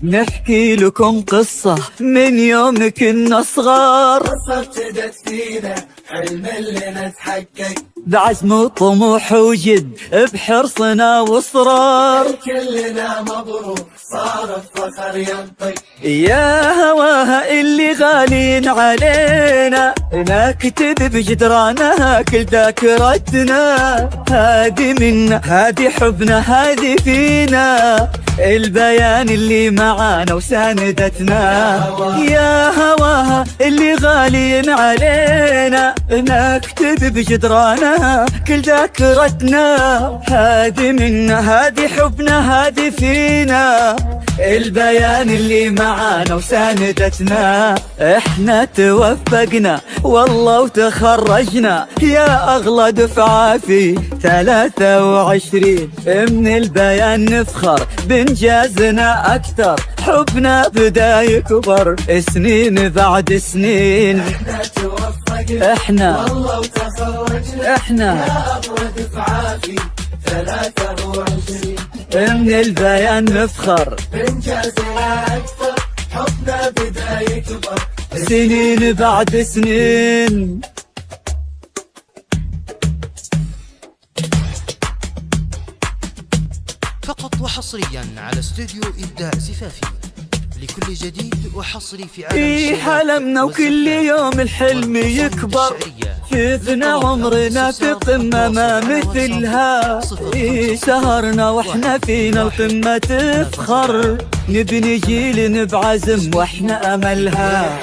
نحكي لكم قصة من يوم كنا صغار، قصة ابتدت فينا حلم اللي نتحقق، بعزم وطموح وجد بحرصنا واصرار. كلنا مبروك صار الفخر ينطق، يا هواها اللي غالين علينا نكتب بجدرانها كل ذاكرتنا. هادي منا هادي حبنا هادي فينا، البيان اللي معانا وساندتنا. يا هواها اللي غالين علينا نكتب بجدرانها كل ذاكرتنا. هادي منا هادي حبنا هادي فينا، البيان اللي معانا وساندتنا. احنا توفقنا والله وتخرجنا يا اغلى دفعة في 23. من البيان نفخر بانجازنا اكثر، حبنا بدا يكبر سنين بعد سنين. احنا توفقنا احنا والله وتخرجنا احنا يا اغلى دفعة في 23. من البيان نفخر بانجازنا اكثر، حبنا بدا يكبر سنين بعد سنين. فقط وحصريا على استوديو إبداع زفافي، لكل جديد وحصري في عالم حلمنا وكل يوم الحلم يكبر، شفنا عمرنا في قمة ما مثلها. سهرنا واحنا فينا القمة تفخر، نبني جيل بعزم واحنا املها.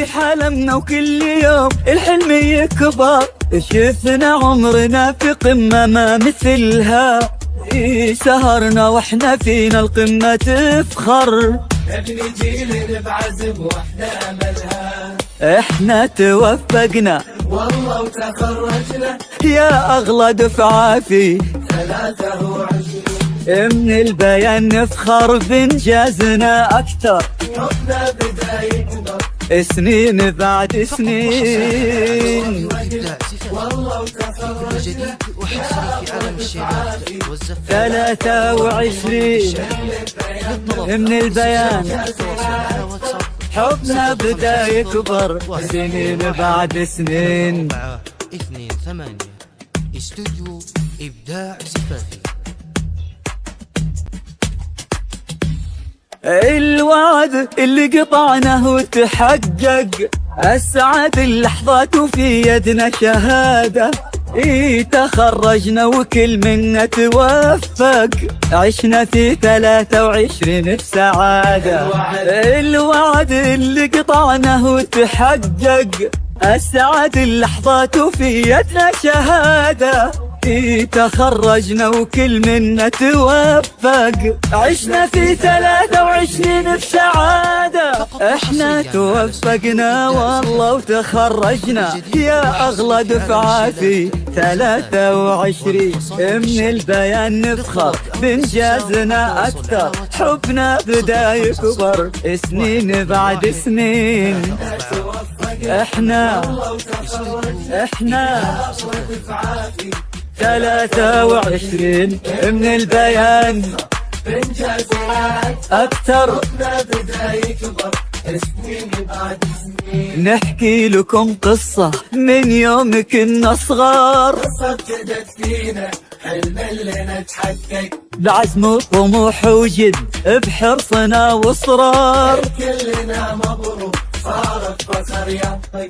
حلمنا وكل يوم الحلم يكبر، شفنا عمرنا في قمة ما مثلها. سهرنا واحنا فينا القمة تفخر، نبني جيل بعزم واحنا املها. احنا توفقنا والله وتخرجنا يا اغلى دفعة في 23. من البيان نفخر بانجازنا اكثر، حبنا بدا يكبر سنين بعد سنين. إبداع زفافي، والله لكل وتخرجنا جديد وحصري في عالم الشعر والزفاف. 23 من البيان حبنا بدا يكبر سنين بعد سنين. 428 استوديو إبداع زفافي. الوعد اللي قطعناه وتحقق، أسعد اللحظات وفي يدنا شهادة. تخرجنا وكل منا توفق، عشنا في 23 بسعادة. الوعد اللي قطعناه وتحقق، أسعد اللحظات وفي يدنا شهادة. تخرجنا وكل منا توفق، عشنا في 23 بسعادة. احنا توفقنا والله وتخرجنا يا اغلى دفعة في 23. من البيان نفخر بانجازنا اكثر، حبنا بدا يكبر سنين بعد سنين. احنا 23 من البيان بانجازنا اكثر، حبنا بدا يكبر سنين بعد سنين. نحكي لكم قصة من يوم كنا صغار، قصة ابتدت فينا حلم اللي نتحقق، بعزم وطموح وجد بحرصنا واصرار. كلنا مبروك صار الفخر ينطق.